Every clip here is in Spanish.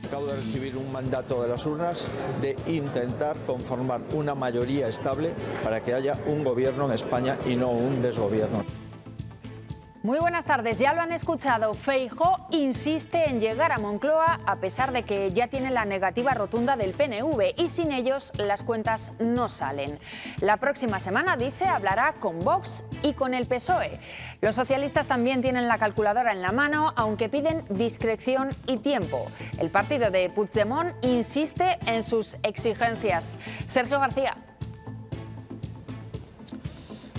Acabo de recibir un mandato de las urnas de intentar conformar una mayoría estable para que haya un gobierno en España y no un desgobierno. Muy buenas tardes, ya lo han escuchado. Feijóo insiste en llegar a Moncloa a pesar de que ya tiene la negativa rotunda del PNV y sin ellos las cuentas no salen. La próxima semana, dice, hablará con Vox y con el PSOE. Los socialistas también tienen la calculadora en la mano, aunque piden discreción y tiempo. El partido de Puigdemont insiste en sus exigencias. Sergio García.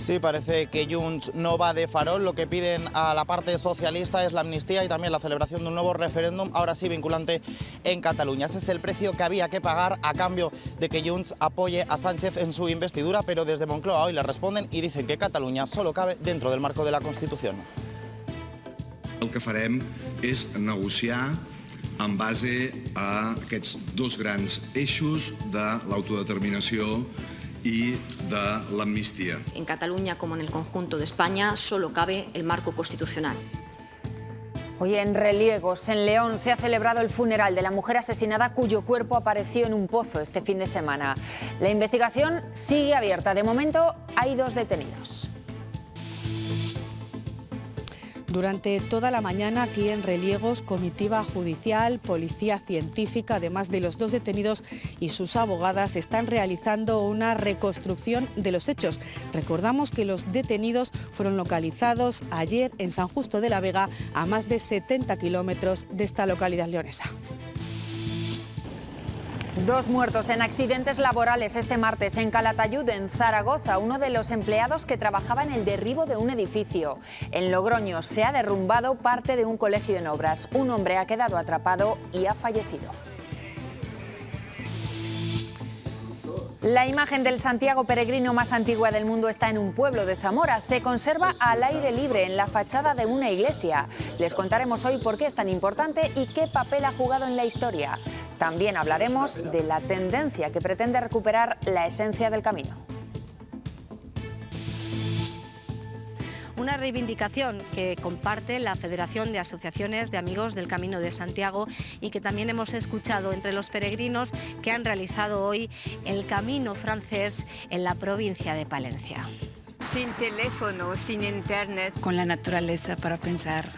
Sí, parece que Junts no va de farol. Lo que piden a la parte socialista es la amnistía y también la celebración de un nuevo referéndum, ahora sí vinculante en Cataluña. Ese es el precio que había que pagar a cambio de que Junts apoye a Sánchez en su investidura, pero desde Moncloa hoy le responden y dicen que Cataluña solo cabe dentro del marco de la Constitución. El que farem és negociar en base a aquests dos grans eixos de l'autodeterminació y de la amnistía. En Cataluña, como en el conjunto de España, solo cabe el marco constitucional. Hoy en Reliegos, en León, se ha celebrado el funeral de la mujer asesinada cuyo cuerpo apareció en un pozo este fin de semana. La investigación sigue abierta. De momento hay 2 detenidos. Durante toda la mañana aquí en Reliegos, comitiva judicial, policía científica, además de los 2 detenidos y sus abogadas, están realizando una reconstrucción de los hechos. Recordamos que los detenidos fueron localizados ayer en San Justo de la Vega, a más de 70 kilómetros de esta localidad leonesa. 2 muertos en accidentes laborales este martes en Calatayud, en Zaragoza. Uno de los empleados que trabajaba en el derribo de un edificio. En Logroño se ha derrumbado parte de un colegio en obras. Un hombre ha quedado atrapado y ha fallecido. La imagen del Santiago peregrino más antigua del mundo está en un pueblo de Zamora. Se conserva al aire libre en la fachada de una iglesia. Les contaremos hoy por qué es tan importante y qué papel ha jugado en la historia. También hablaremos de la tendencia que pretende recuperar la esencia del camino. Una reivindicación que comparte la Federación de Asociaciones de Amigos del Camino de Santiago y que también hemos escuchado entre los peregrinos que han realizado hoy el camino francés en la provincia de Palencia. Sin teléfono, sin internet. Con la naturaleza para pensar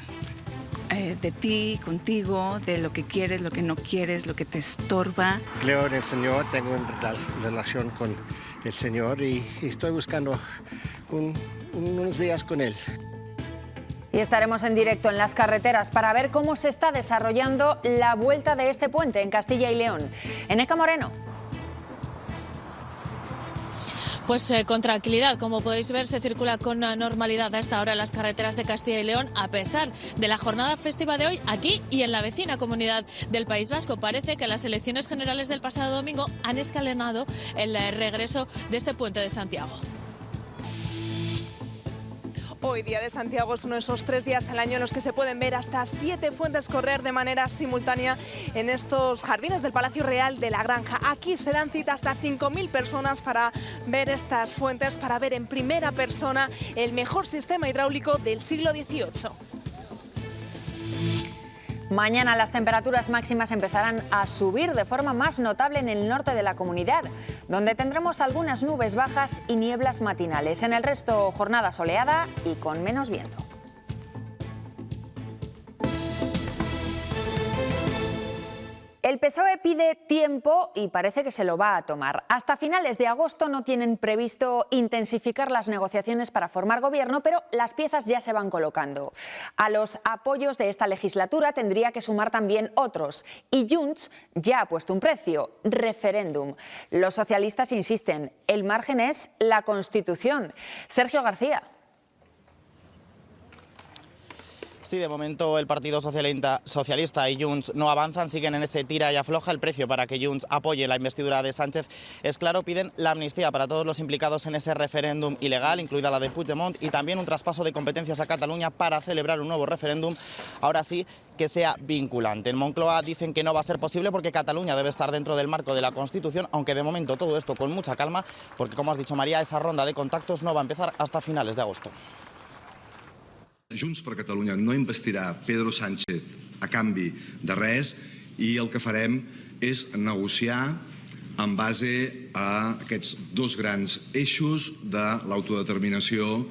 de ti, contigo, de lo que quieres, lo que no quieres, lo que te estorba. Creo en el Señor, tengo una relación con el Señor y estoy buscando unos días con Él. Y estaremos en directo en las carreteras para ver cómo se está desarrollando la vuelta de este puente en Castilla y León. Eneca Moreno. Pues con tranquilidad, como podéis ver, se circula con normalidad a esta hora en las carreteras de Castilla y León, a pesar de la jornada festiva de hoy aquí y en la vecina comunidad del País Vasco. Parece que las elecciones generales del pasado domingo han escalonado el regreso de este puente de Santiago. Hoy, Día de Santiago, es uno de esos 3 días al año en los que se pueden ver hasta 7 fuentes correr de manera simultánea en estos jardines del Palacio Real de la Granja. Aquí se dan cita hasta 5.000 personas para ver estas fuentes, para ver en primera persona el mejor sistema hidráulico del siglo XVIII. Mañana las temperaturas máximas empezarán a subir de forma más notable en el norte de la comunidad, donde tendremos algunas nubes bajas y nieblas matinales. En el resto, jornada soleada y con menos viento. El PSOE pide tiempo y parece que se lo va a tomar. Hasta finales de agosto no tienen previsto intensificar las negociaciones para formar gobierno, pero las piezas ya se van colocando. A los apoyos de esta legislatura tendría que sumar también otros. Y Junts ya ha puesto un precio: referéndum. Los socialistas insisten, el margen es la Constitución. Sergio García. Sí, de momento el Partido Socialista y Junts no avanzan, siguen en ese tira y afloja. El precio para que Junts apoye la investidura de Sánchez es claro: piden la amnistía para todos los implicados en ese referéndum ilegal, incluida la de Puigdemont, y también un traspaso de competencias a Cataluña para celebrar un nuevo referéndum, ahora sí, que sea vinculante. En Moncloa dicen que no va a ser posible porque Cataluña debe estar dentro del marco de la Constitución, aunque de momento todo esto con mucha calma, porque, como has dicho, María, esa ronda de contactos no va a empezar hasta finales de agosto. Junts per Catalunya no investirà Pedro Sánchez a canvi de res I el que farem és negociar en base a aquests dos grans eixos de l'autodeterminació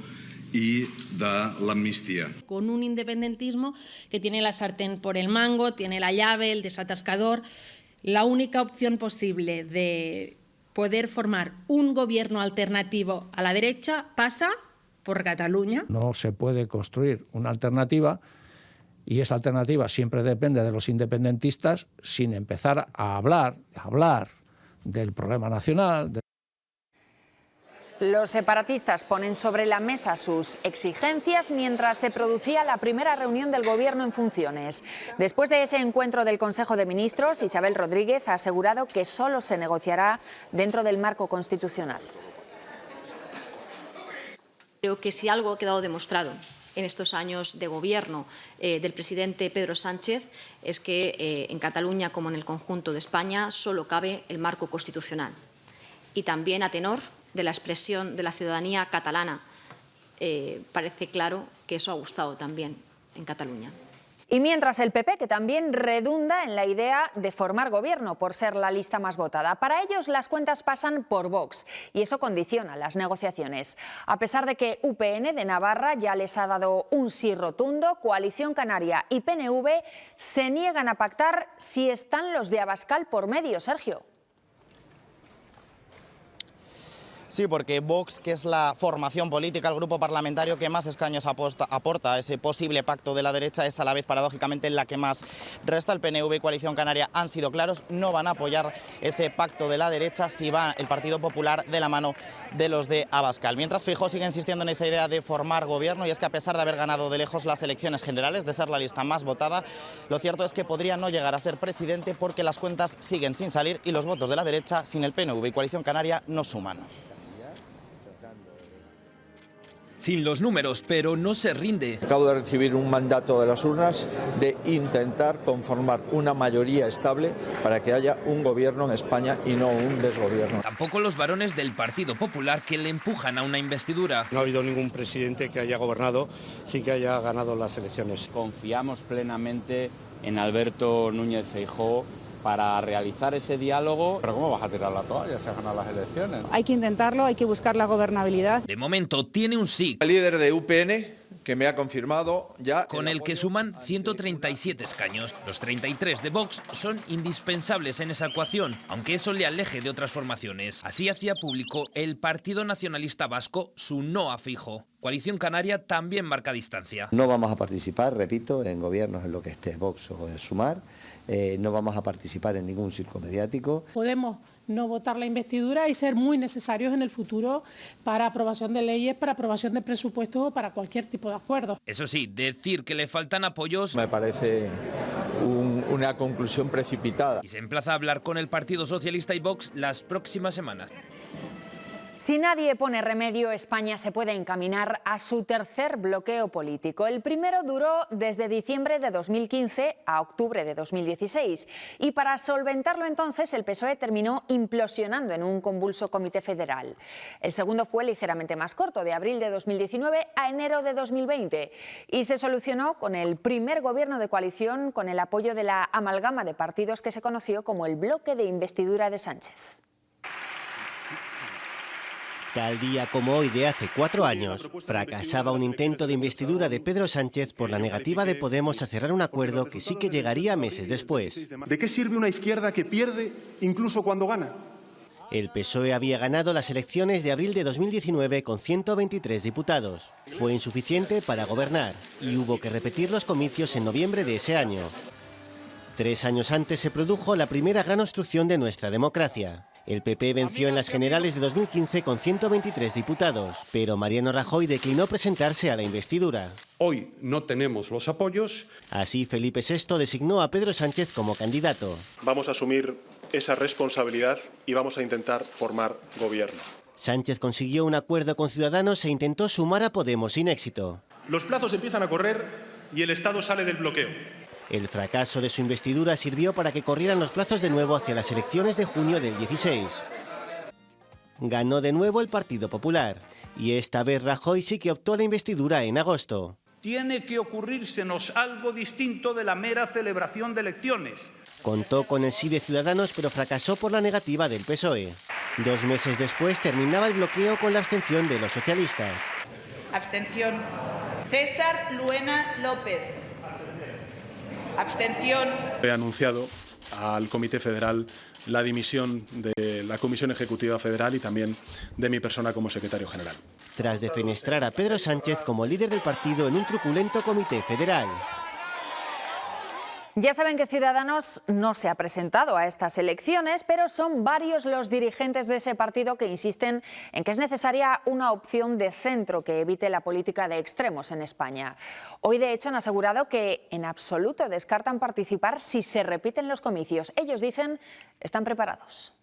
y de la amnistía. Con un independentismo que tiene la sartén por el mango, tiene la llave, el desatascador. La única opción posible de poder formar un gobierno alternativo a la derecha pasa por Cataluña. No se puede construir una alternativa y esa alternativa siempre depende de los independentistas sin empezar a hablar del problema nacional. Los separatistas ponen sobre la mesa sus exigencias mientras se producía la primera reunión del Gobierno en funciones. Después de ese encuentro del Consejo de Ministros, Isabel Rodríguez ha asegurado que solo se negociará dentro del marco constitucional. Creo que si algo ha quedado demostrado en estos años de gobierno del presidente Pedro Sánchez es que en Cataluña, como en el conjunto de España, solo cabe el marco constitucional. Y también a tenor de la expresión de la ciudadanía catalana, parece claro que eso ha gustado también en Cataluña. Y mientras el PP, que también redunda en la idea de formar gobierno por ser la lista más votada. Para ellos las cuentas pasan por Vox y eso condiciona las negociaciones. A pesar de que UPN de Navarra ya les ha dado un sí rotundo, Coalición Canaria y PNV se niegan a pactar si están los de Abascal por medio, Sergio. Sí, porque Vox, que es la formación política, el grupo parlamentario que más escaños aporta a ese posible pacto de la derecha, es a la vez paradójicamente la que más resta. El PNV y Coalición Canaria han sido claros, no van a apoyar ese pacto de la derecha si va el Partido Popular de la mano de los de Abascal. Mientras Feijóo sigue insistiendo en esa idea de formar gobierno, y es que a pesar de haber ganado de lejos las elecciones generales, de ser la lista más votada, lo cierto es que podría no llegar a ser presidente porque las cuentas siguen sin salir y los votos de la derecha sin el PNV y Coalición Canaria no suman. Sin los números, pero no se rinde. Acabo de recibir un mandato de las urnas de intentar conformar una mayoría estable para que haya un gobierno en España y no un desgobierno. Tampoco los varones del Partido Popular que le empujan a una investidura. No ha habido ningún presidente que haya gobernado sin que haya ganado las elecciones. Confiamos plenamente en Alberto Núñez Feijóo para realizar ese diálogo. ¿Pero cómo vas a tirar la toalla? Se han ganado las elecciones. Hay que intentarlo, hay que buscar la gobernabilidad. De momento tiene un sí. El líder de UPN, que me ha confirmado ya... Con el que suman 137 escaños. Los 33 de Vox son indispensables en esa ecuación, aunque eso le aleje de otras formaciones. Así hacía público el Partido Nacionalista Vasco su no a Feijóo. Coalición Canaria también marca distancia. No vamos a participar, repito, en gobiernos en lo que esté Vox o Sumar. No vamos a participar en ningún circo mediático. Podemos no votar la investidura y ser muy necesarios en el futuro para aprobación de leyes, para aprobación de presupuestos o para cualquier tipo de acuerdo. Eso sí, decir que le faltan apoyos... Me parece una conclusión precipitada. Y se emplaza a hablar con el Partido Socialista y Vox las próximas semanas. Si nadie pone remedio, España se puede encaminar a su tercer bloqueo político. El primero duró desde diciembre de 2015 a octubre de 2016. Y para solventarlo entonces, el PSOE terminó implosionando en un convulso comité federal. El segundo fue ligeramente más corto, de abril de 2019 a enero de 2020. Y se solucionó con el primer gobierno de coalición con el apoyo de la amalgama de partidos que se conoció como el bloque de investidura de Sánchez. Tal día como hoy de hace 4 años, fracasaba un intento de investidura de Pedro Sánchez por la negativa de Podemos a cerrar un acuerdo que sí que llegaría meses después. ¿De qué sirve una izquierda que pierde incluso cuando gana? El PSOE había ganado las elecciones de abril de 2019 con 123 diputados. Fue insuficiente para gobernar y hubo que repetir los comicios en noviembre de ese año. 3 años antes se produjo la primera gran obstrucción de nuestra democracia. El PP venció en las generales de 2015 con 123 diputados, pero Mariano Rajoy declinó presentarse a la investidura. Hoy no tenemos los apoyos. Así, Felipe VI designó a Pedro Sánchez como candidato. Vamos a asumir esa responsabilidad y vamos a intentar formar gobierno. Sánchez consiguió un acuerdo con Ciudadanos e intentó sumar a Podemos sin éxito. Los plazos empiezan a correr y el Estado sale del bloqueo. El fracaso de su investidura sirvió para que corrieran los plazos de nuevo hacia las elecciones de junio del 16. Ganó de nuevo el Partido Popular y esta vez Rajoy sí que optó a la investidura en agosto. tiene que ocurrírsenos algo distinto de la mera celebración de elecciones. Contó con el sí de Ciudadanos, pero fracasó por la negativa del PSOE. 2 meses después terminaba el bloqueo con la abstención de los socialistas. Abstención. César Luena López. Abstención. He anunciado al Comité Federal la dimisión de la Comisión Ejecutiva Federal y también de mi persona como secretario general. Tras defenestrar a Pedro Sánchez como líder del partido en un truculento Comité Federal. Ya saben que Ciudadanos no se ha presentado a estas elecciones, pero son varios los dirigentes de ese partido que insisten en que es necesaria una opción de centro que evite la política de extremos en España. Hoy, de hecho, han asegurado que en absoluto descartan participar si se repiten los comicios. Ellos dicen están preparados.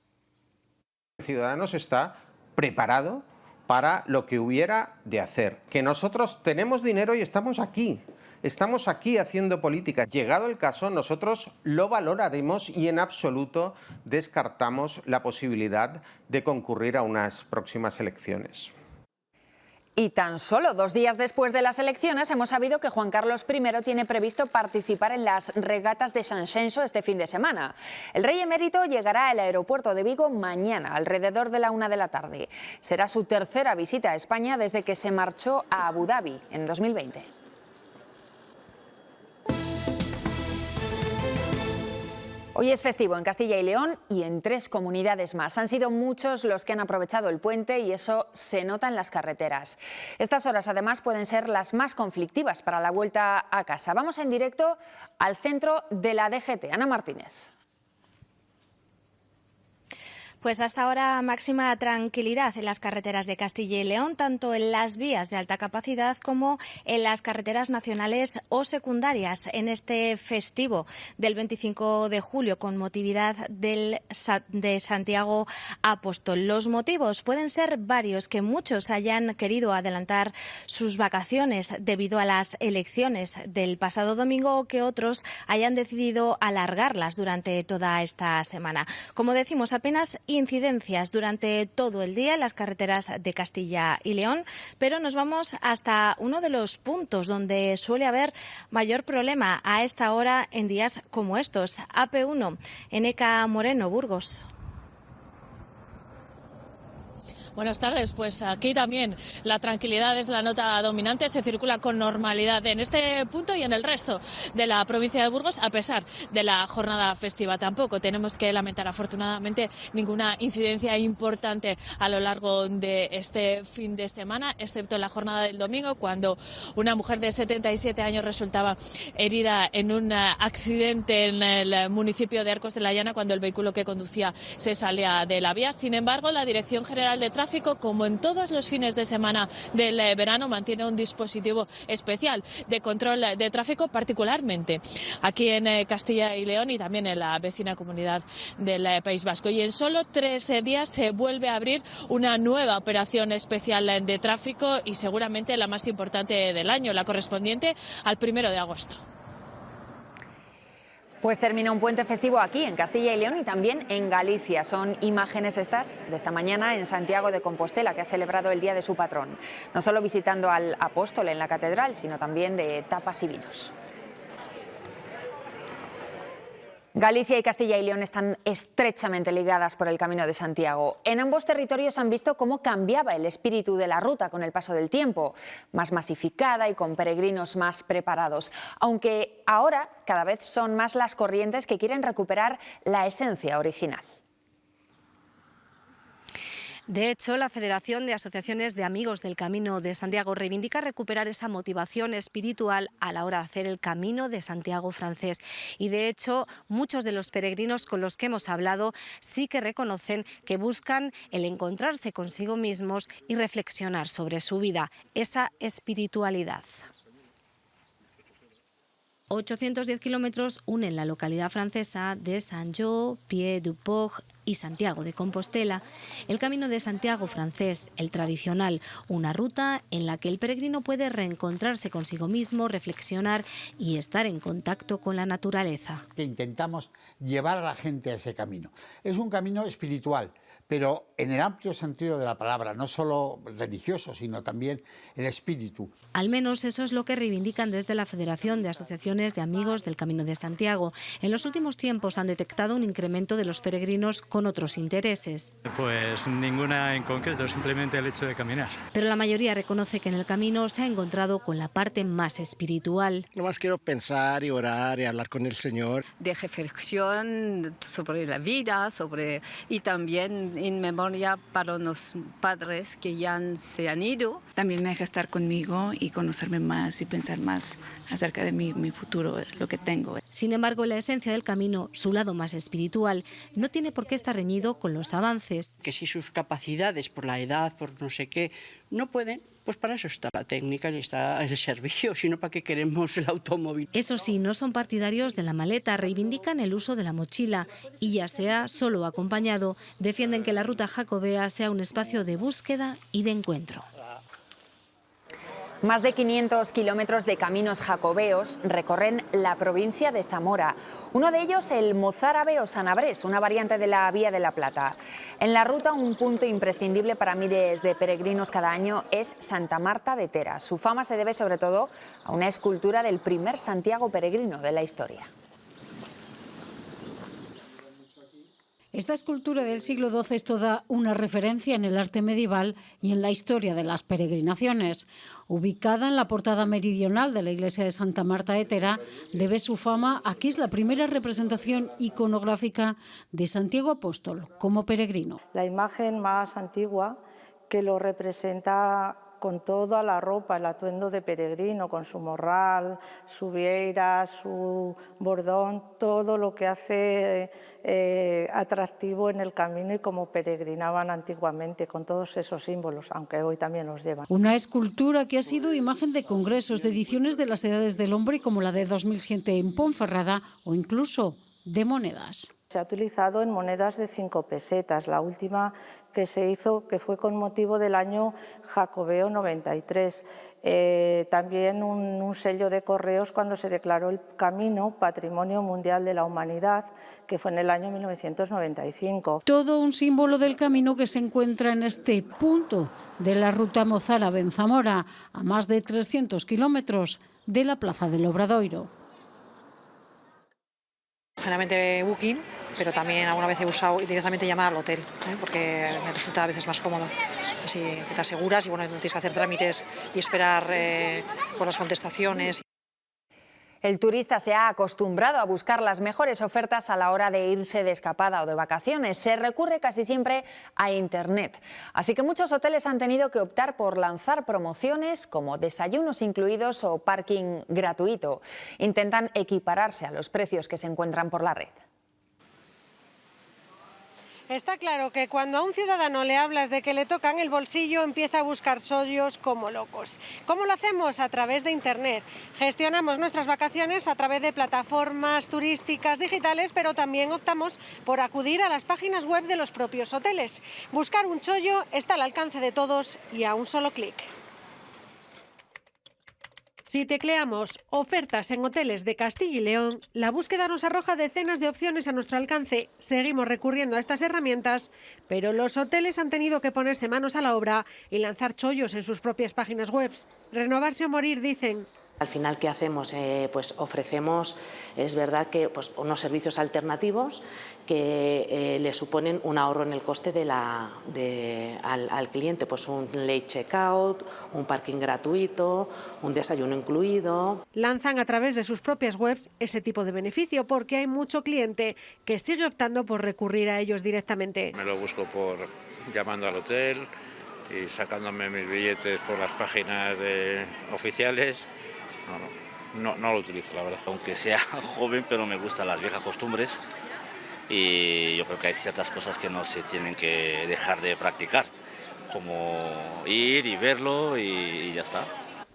Ciudadanos está preparado para lo que hubiera de hacer. Que nosotros tenemos dinero y estamos aquí. Estamos aquí haciendo política. Llegado el caso, nosotros lo valoraremos y en absoluto descartamos la posibilidad de concurrir a unas próximas elecciones. Y tan solo 2 días después de las elecciones hemos sabido que Juan Carlos I tiene previsto participar en las regatas de San Xenxo este fin de semana. El rey emérito llegará al aeropuerto de Vigo mañana, alrededor de la 1 de la tarde. Será su tercera visita a España desde que se marchó a Abu Dhabi en 2020. Hoy es festivo en Castilla y León y en 3 comunidades más. Han sido muchos los que han aprovechado el puente y eso se nota en las carreteras. Estas horas, además, pueden ser las más conflictivas para la vuelta a casa. Vamos en directo al centro de la DGT. Ana Martínez. Pues hasta ahora máxima tranquilidad en las carreteras de Castilla y León, tanto en las vías de alta capacidad como en las carreteras nacionales o secundarias en este festivo del 25 de julio con motividad de Santiago Apóstol. Los motivos pueden ser varios, que muchos hayan querido adelantar sus vacaciones debido a las elecciones del pasado domingo o que otros hayan decidido alargarlas durante toda esta semana. Como decimos, apenas incidencias durante todo el día en las carreteras de Castilla y León, pero nos vamos hasta uno de los puntos donde suele haber mayor problema a esta hora en días como estos. AP1, Eneca Moreno, Burgos. Buenas tardes, pues aquí también la tranquilidad es la nota dominante, se circula con normalidad en este punto y en el resto de la provincia de Burgos, a pesar de la jornada festiva. Tampoco tenemos que lamentar, afortunadamente, ninguna incidencia importante a lo largo de este fin de semana, excepto en la jornada del domingo, cuando una mujer de 77 años resultaba herida en un accidente en el municipio de Arcos de la Llana, cuando el vehículo que conducía se salía de la vía. Sin embargo, la Dirección General de Tráfico, como en todos los fines de semana del verano, mantiene un dispositivo especial de control de tráfico, particularmente aquí en Castilla y León y también en la vecina comunidad del País Vasco. Y en solo 3 días se vuelve a abrir una nueva operación especial de tráfico y seguramente la más importante del año, la correspondiente al 1 de agosto. Pues termina un puente festivo aquí en Castilla y León y también en Galicia. Son imágenes estas de esta mañana en Santiago de Compostela, que ha celebrado el día de su patrón. No solo visitando al apóstol en la catedral, sino también de tapas y vinos. Galicia y Castilla y León están estrechamente ligadas por el Camino de Santiago. En ambos territorios han visto cómo cambiaba el espíritu de la ruta con el paso del tiempo, más masificada y con peregrinos más preparados, aunque ahora cada vez son más las corrientes que quieren recuperar la esencia original. De hecho, la Federación de Asociaciones de Amigos del Camino de Santiago reivindica recuperar esa motivación espiritual a la hora de hacer el Camino de Santiago francés. Y de hecho, muchos de los peregrinos con los que hemos hablado sí que reconocen que buscan el encontrarse consigo mismos y reflexionar sobre su vida, esa espiritualidad. 810 kilómetros unen la localidad francesa de Saint-Jean-Pied-du-Port y Santiago de Compostela, el Camino de Santiago francés, el tradicional, una ruta en la que el peregrino puede reencontrarse consigo mismo, reflexionar y estar en contacto con la naturaleza. Que intentamos llevar a la gente a ese camino. Es un camino espiritual, pero en el amplio sentido de la palabra, no solo religioso, sino también el espíritu. Al menos eso es lo que reivindican desde la Federación de Asociaciones de Amigos del Camino de Santiago. En los últimos tiempos han detectado un incremento de los peregrinos con otros intereses. Pues ninguna en concreto, simplemente el hecho de caminar. Pero la mayoría reconoce que en el camino se ha encontrado con la parte más espiritual. Nomás quiero pensar y orar y hablar con el Señor. De reflexión sobre la vida, y también en memoria para los padres que ya se han ido. También me deja estar conmigo y conocerme más y pensar más acerca de mi futuro, lo que tengo. Sin embargo, la esencia del camino, su lado más espiritual, no tiene por qué estar reñido con los avances. Que si sus capacidades, por la edad, por no sé qué, no pueden, pues para eso está la técnica y está el servicio, sino para qué queremos el automóvil. Eso sí, no son partidarios de la maleta, reivindican el uso de la mochila y ya sea solo o acompañado, defienden que la ruta jacobea sea un espacio de búsqueda y de encuentro. Más de 500 kilómetros de caminos jacobeos recorren la provincia de Zamora. Uno de ellos, el mozárabe o sanabrés, una variante de la Vía de la Plata. En la ruta, un punto imprescindible para miles de peregrinos cada año es Santa Marta de Tera. Su fama se debe sobre todo a una escultura del primer Santiago peregrino de la historia. Esta escultura del siglo XII es toda una referencia en el arte medieval y en la historia de las peregrinaciones. Ubicada en la portada meridional de la iglesia de Santa Marta de Tera, debe su fama a que es la primera representación iconográfica de Santiago Apóstol como peregrino. La imagen más antigua que lo representa con toda la ropa, el atuendo de peregrino, con su morral, su vieira, su bordón, todo lo que hace atractivo en el camino y como peregrinaban antiguamente, con todos esos símbolos, aunque hoy también los llevan. Una escultura que ha sido imagen de congresos, de ediciones de las Edades del Hombre, como la de 2007 en Ponferrada, o incluso de monedas. Se ha utilizado en monedas de 5 pesetas, la última que se hizo, que fue con motivo del año Jacobeo 93. También un sello de correos cuando se declaró el camino Patrimonio Mundial de la Humanidad, que fue en el año 1995. Todo un símbolo del camino que se encuentra en este punto de la ruta mozárabe en Zamora, a más de 300 kilómetros de la Plaza del Obradoiro. Generalmente Booking, pero también alguna vez he usado directamente llamar al hotel, porque me resulta a veces más cómodo. Así que te aseguras y bueno, no tienes que hacer trámites y esperar por las contestaciones. El turista se ha acostumbrado a buscar las mejores ofertas a la hora de irse de escapada o de vacaciones. Se recurre casi siempre a Internet. Así que muchos hoteles han tenido que optar por lanzar promociones como desayunos incluidos o parking gratuito. Intentan equipararse a los precios que se encuentran por la red. Está claro que cuando a un ciudadano le hablas de que le tocan el bolsillo, empieza a buscar chollos como locos. ¿Cómo lo hacemos? A través de Internet. Gestionamos nuestras vacaciones a través de plataformas turísticas digitales, pero también optamos por acudir a las páginas web de los propios hoteles. Buscar un chollo está al alcance de todos y a un solo clic. Si tecleamos ofertas en hoteles de Castilla y León, la búsqueda nos arroja decenas de opciones a nuestro alcance. Seguimos recurriendo a estas herramientas, pero los hoteles han tenido que ponerse manos a la obra y lanzar chollos en sus propias páginas web. Renovarse o morir, dicen. Al final, ¿qué hacemos? Pues ofrecemos, es verdad que unos servicios alternativos que le suponen un ahorro en el coste al cliente, pues un late checkout, un parking gratuito, un desayuno incluido. Lanzan a través de sus propias webs ese tipo de beneficio porque hay mucho cliente que sigue optando por recurrir a ellos directamente. Me lo busco llamando al hotel y sacándome mis billetes por las páginas oficiales. No lo utilizo, la verdad. Aunque sea joven, pero me gustan las viejas costumbres y yo creo que hay ciertas cosas que no se tienen que dejar de practicar, como ir y verlo y ya está.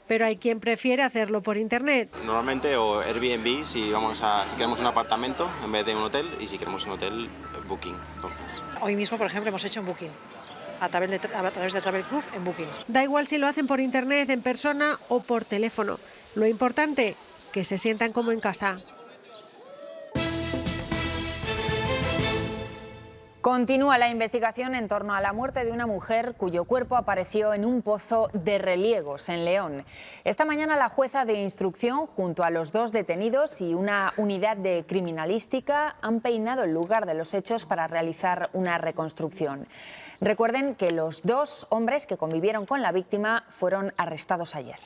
pero hay quien prefiere hacerlo por internet. Normalmente o Airbnb si queremos un apartamento en vez de un hotel, y si queremos un hotel, Booking. Entonces. Hoy mismo, por ejemplo, hemos hecho un Booking. A través de Travel Club en Booking. Da igual si lo hacen por internet, en persona o por teléfono. Lo importante, que se sientan como en casa. Continúa la investigación en torno a la muerte de una mujer cuyo cuerpo apareció en un pozo de Reliegos, en León. Esta mañana la jueza de instrucción, junto a los 2 detenidos y una unidad de criminalística, han peinado el lugar de los hechos para realizar una reconstrucción. Recuerden que los 2 hombres que convivieron con la víctima fueron arrestados ayer.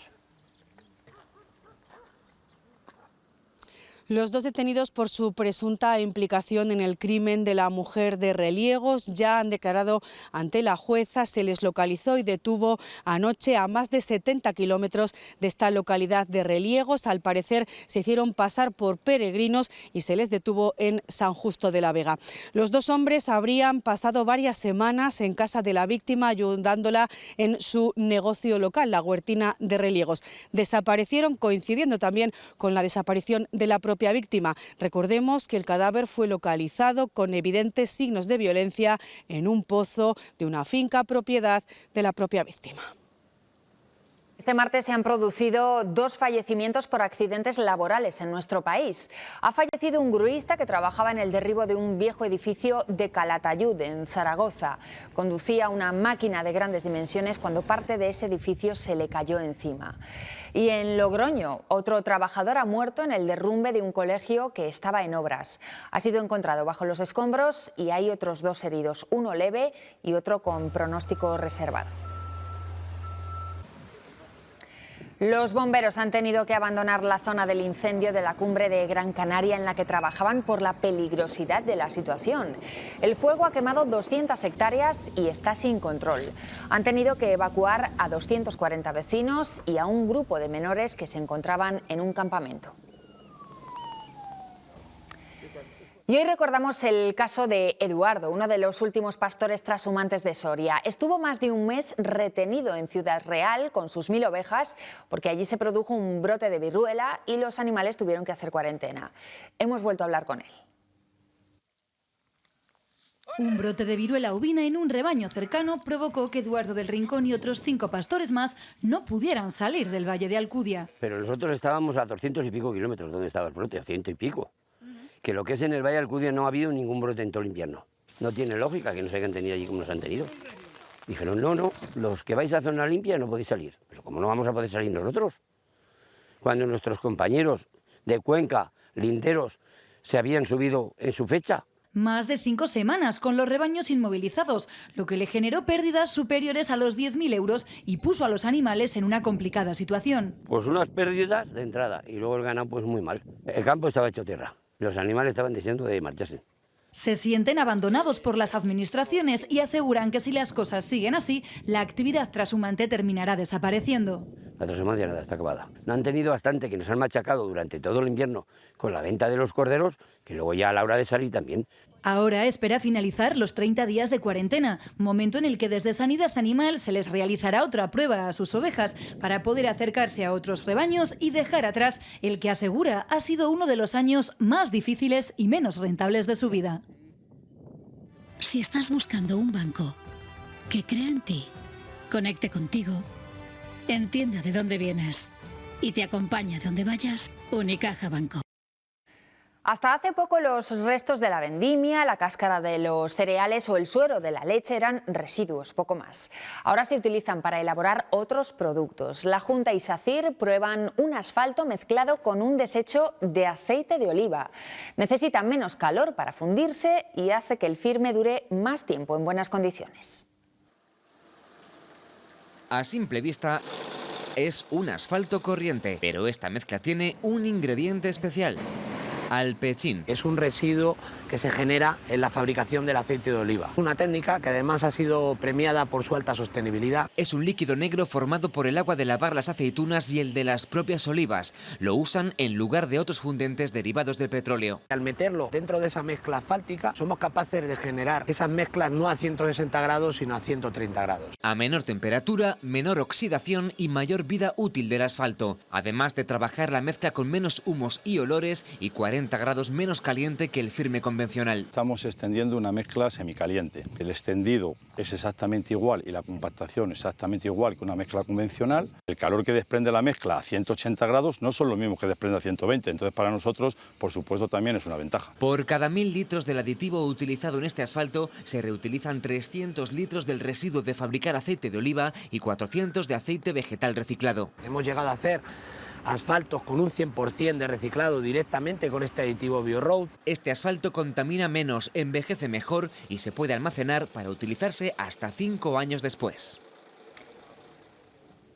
Los 2 detenidos por su presunta implicación en el crimen de la mujer de Reliegos ya han declarado ante la jueza. Se les localizó y detuvo anoche a más de 70 kilómetros de esta localidad de Reliegos. Al parecer se hicieron pasar por peregrinos y se les detuvo en San Justo de la Vega. Los 2 hombres habrían pasado varias semanas en casa de la víctima ayudándola en su negocio local, la Huertina de Reliegos. Desaparecieron coincidiendo también con la desaparición de la propia víctima. Recordemos que el cadáver fue localizado con evidentes signos de violencia en un pozo de una finca propiedad de la propia víctima. Este martes se han producido 2 fallecimientos por accidentes laborales en nuestro país. Ha fallecido un gruista que trabajaba en el derribo de un viejo edificio de Calatayud, en Zaragoza. Conducía una máquina de grandes dimensiones cuando parte de ese edificio se le cayó encima. Y en Logroño, otro trabajador ha muerto en el derrumbe de un colegio que estaba en obras. Ha sido encontrado bajo los escombros y hay otros 2 heridos, uno leve y otro con pronóstico reservado. Los bomberos han tenido que abandonar la zona del incendio de la cumbre de Gran Canaria en la que trabajaban por la peligrosidad de la situación. El fuego ha quemado 200 hectáreas y está sin control. Han tenido que evacuar a 240 vecinos y a un grupo de menores que se encontraban en un campamento. Y hoy recordamos el caso de Eduardo, uno de los últimos pastores trashumantes de Soria. Estuvo más de un mes retenido en Ciudad Real con sus 1000 ovejas porque allí se produjo un brote de viruela y los animales tuvieron que hacer cuarentena. Hemos vuelto a hablar con él. Un brote de viruela ovina en un rebaño cercano provocó que Eduardo del Rincón y otros 5 pastores más no pudieran salir del Valle de Alcudia. Pero nosotros estábamos a 200 y pico kilómetros donde estaba el brote, a 100 y pico. Que lo que es en el Valle de Alcudia no ha habido ningún brote en todo el invierno. No tiene lógica que no se hayan tenido allí como nos han tenido. Dijeron, no, los que vais a zona limpia no podéis salir. Pero ¿cómo no vamos a poder salir nosotros? Cuando nuestros compañeros de Cuenca, linderos, se habían subido en su fecha. Más de 5 semanas con los rebaños inmovilizados, lo que le generó pérdidas superiores a los 10.000 euros y puso a los animales en una complicada situación. Pues unas pérdidas de entrada y luego el ganado pues muy mal. El campo estaba hecho tierra. Los animales estaban deseando de marcharse. Se sienten abandonados por las administraciones y aseguran que si las cosas siguen así, la actividad trashumante terminará desapareciendo. La transhumancia nada, está acabada. No han tenido bastante que nos han machacado durante todo el invierno con la venta de los corderos, que luego ya a la hora de salir también. Ahora espera finalizar los 30 días de cuarentena, momento en el que desde Sanidad Animal se les realizará otra prueba a sus ovejas para poder acercarse a otros rebaños y dejar atrás el que asegura ha sido uno de los años más difíciles y menos rentables de su vida. Si estás buscando un banco que crea en ti, conecte contigo, entienda de dónde vienes y te acompaña donde vayas, Unicaja Banco. Hasta hace poco los restos de la vendimia, la cáscara de los cereales o el suero de la leche eran residuos, poco más. Ahora se utilizan para elaborar otros productos. La Junta y SACIR prueban un asfalto mezclado con un desecho de aceite de oliva. Necesita menos calor para fundirse y hace que el firme dure más tiempo en buenas condiciones. A simple vista es un asfalto corriente, pero esta mezcla tiene un ingrediente especial. alpechín. Es un residuo que se genera en la fabricación del aceite de oliva. Una técnica que además ha sido premiada por su alta sostenibilidad. Es un líquido negro formado por el agua de lavar las aceitunas y el de las propias olivas. Lo usan en lugar de otros fundentes derivados del petróleo. Al meterlo dentro de esa mezcla asfáltica, somos capaces de generar esas mezclas no a 160 grados, sino a 130 grados. A menor temperatura, menor oxidación y mayor vida útil del asfalto. Además de trabajar la mezcla con menos humos y olores y 40 grados menos caliente que el firme convencional. Estamos extendiendo una mezcla semicaliente. El extendido es exactamente igual y la compactación exactamente igual que una mezcla convencional. El calor que desprende la mezcla a 180 grados no son los mismos que desprende a 120. Entonces para nosotros, por supuesto, también es una ventaja. Por cada 1000 litros del aditivo utilizado en este asfalto se reutilizan 300 litros del residuo de fabricar aceite de oliva y 400 de aceite vegetal reciclado. Hemos llegado a hacer asfaltos con un 100% de reciclado directamente con este aditivo BioRoad. Este asfalto contamina menos, envejece mejor y se puede almacenar para utilizarse hasta 5 años después.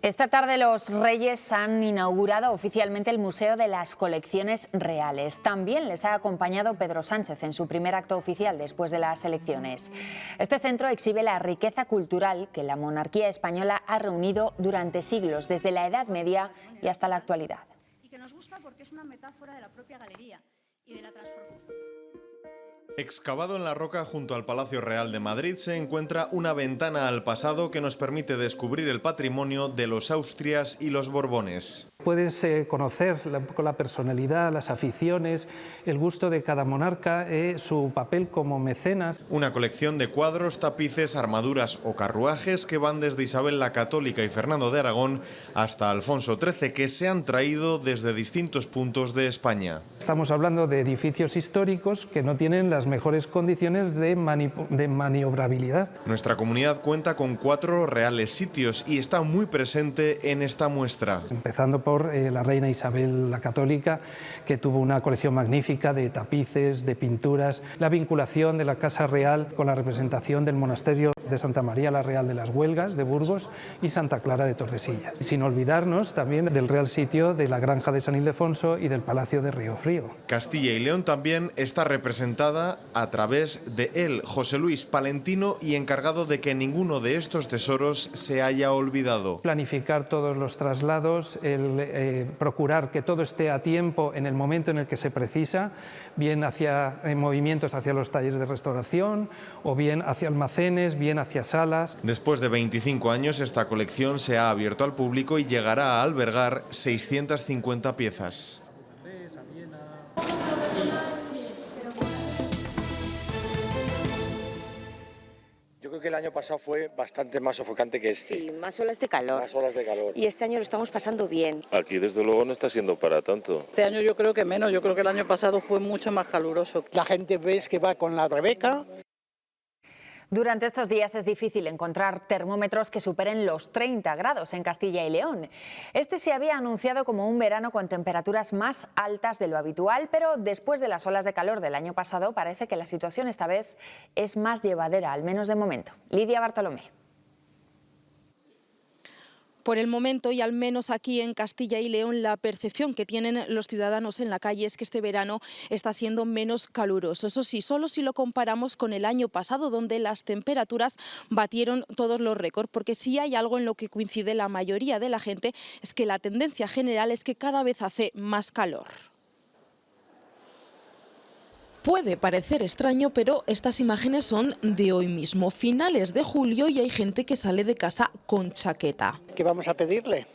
Esta tarde los Reyes han inaugurado oficialmente el Museo de las Colecciones Reales. También les ha acompañado Pedro Sánchez en su primer acto oficial después de las elecciones. Este centro exhibe la riqueza cultural que la monarquía española ha reunido durante siglos, desde la Edad Media y hasta la actualidad. Y que nos gusta porque es una metáfora de la propia galería y de la transformación. Excavado en la roca junto al Palacio Real de Madrid se encuentra una ventana al pasado que nos permite descubrir el patrimonio de los Austrias y los Borbones. Puedes conocer la personalidad, las aficiones, el gusto de cada monarca, su papel como mecenas. Una colección de cuadros, tapices, armaduras o carruajes que van desde Isabel la Católica y Fernando de Aragón hasta Alfonso XIII, que se han traído desde distintos puntos de España. Estamos hablando de edificios históricos que no tienen las mejores condiciones de maniobrabilidad. Nuestra comunidad cuenta con 4 reales sitios y está muy presente en esta muestra. Empezando por la reina Isabel la Católica, que tuvo una colección magnífica de tapices, de pinturas, la vinculación de la Casa Real con la representación del monasterio de Santa María la Real de las Huelgas de Burgos y Santa Clara de Tordesillas. Sin olvidarnos también del real sitio de la Granja de San Ildefonso y del Palacio de Río Frío. Castilla y León también está representada a través de él, José Luis Palentino, y encargado de que ninguno de estos tesoros se haya olvidado. Planificar todos los traslados, procurar que todo esté a tiempo en el momento en el que se precisa, bien hacia movimientos hacia los talleres de restauración o bien hacia almacenes, bien hacia salas. Después de 25 años esta colección se ha abierto al público y llegará a albergar 650 piezas. Yo creo que el año pasado fue bastante más sofocante que este. Sí, más olas de calor. Más olas de calor. Y este año lo estamos pasando bien. Aquí desde luego no está siendo para tanto. Este año yo creo que menos, yo creo que el año pasado fue mucho más caluroso. La gente ves que va con la Rebeca. Durante estos días es difícil encontrar termómetros que superen los 30 grados en Castilla y León. Este se había anunciado como un verano con temperaturas más altas de lo habitual, pero después de las olas de calor del año pasado parece que la situación esta vez es más llevadera, al menos de momento. Lidia Bartolomé. Por el momento, y al menos aquí en Castilla y León, la percepción que tienen los ciudadanos en la calle es que este verano está siendo menos caluroso. Eso sí, solo si lo comparamos con el año pasado, donde las temperaturas batieron todos los récords, porque si hay algo en lo que coincide la mayoría de la gente es que la tendencia general es que cada vez hace más calor. Puede parecer extraño, pero estas imágenes son de hoy mismo, finales de julio, y hay gente que sale de casa con chaqueta. ¿Qué vamos a pedirle?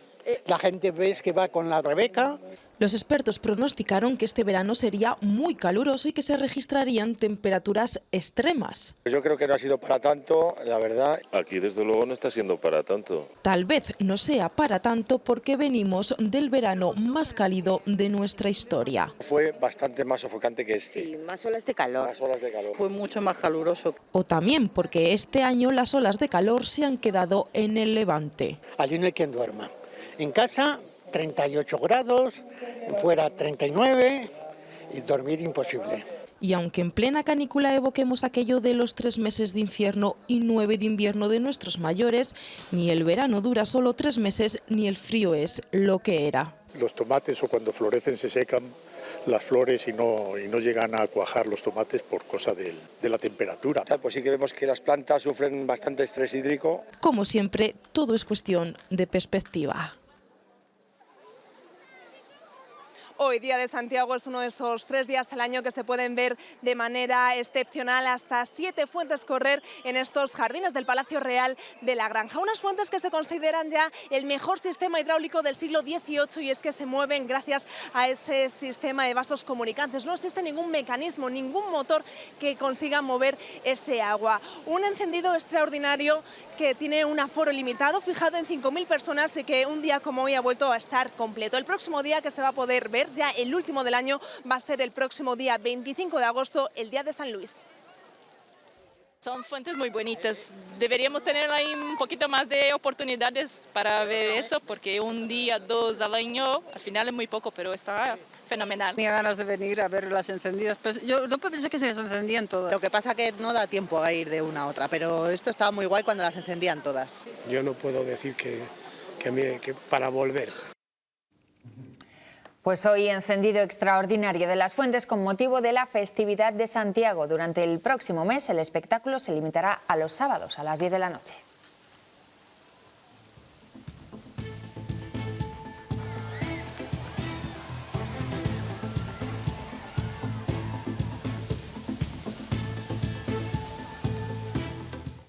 La gente ves que va con la Rebeca. Los expertos pronosticaron que este verano sería muy caluroso y que se registrarían temperaturas extremas. Yo creo que no ha sido para tanto, la verdad. Aquí desde luego no está siendo para tanto. Tal vez no sea para tanto porque venimos del verano más cálido de nuestra historia. Fue bastante más sofocante que este. Sí, más olas de calor. Más olas de calor. Fue mucho más caluroso. O también porque este año las olas de calor se han quedado en el Levante. Allí no hay quien duerma. En casa 38 grados, fuera 39 y dormir imposible. Y aunque en plena canícula evoquemos aquello de los 3 meses de infierno y 9 de invierno de nuestros mayores, ni el verano dura solo 3 meses ni el frío es lo que era. Los tomates o cuando florecen se secan las flores y no llegan a cuajar los tomates por cosa de la temperatura. Pues sí que vemos que las plantas sufren bastante estrés hídrico. Como siempre, todo es cuestión de perspectiva. Hoy, Día de Santiago, es uno de esos 3 días al año que se pueden ver de manera excepcional hasta 7 fuentes correr en estos jardines del Palacio Real de la Granja. Unas fuentes que se consideran ya el mejor sistema hidráulico del siglo XVIII, y es que se mueven gracias a ese sistema de vasos comunicantes. No existe ningún mecanismo, ningún motor que consiga mover ese agua. Un encendido extraordinario que tiene un aforo limitado, fijado en 5.000 personas, y que un día como hoy ha vuelto a estar completo. El próximo día que se va a poder ver, ya el último del año, va a ser el próximo día 25 de agosto, el Día de San Luis. Son fuentes muy bonitas. Deberíamos tener ahí un poquito más de oportunidades para ver eso, porque un día, 2 al año, al final es muy poco, pero está fenomenal. Tenía ganas de venir a ver las encendidas. Pues yo no pensé que se encendían todas. Lo que pasa que no da tiempo a ir de una a otra, pero esto estaba muy guay cuando las encendían todas. Yo no puedo decir que para volver. Pues hoy encendido extraordinario de las fuentes con motivo de la festividad de Santiago. Durante el próximo mes el espectáculo se limitará a los sábados a las 10 de la noche.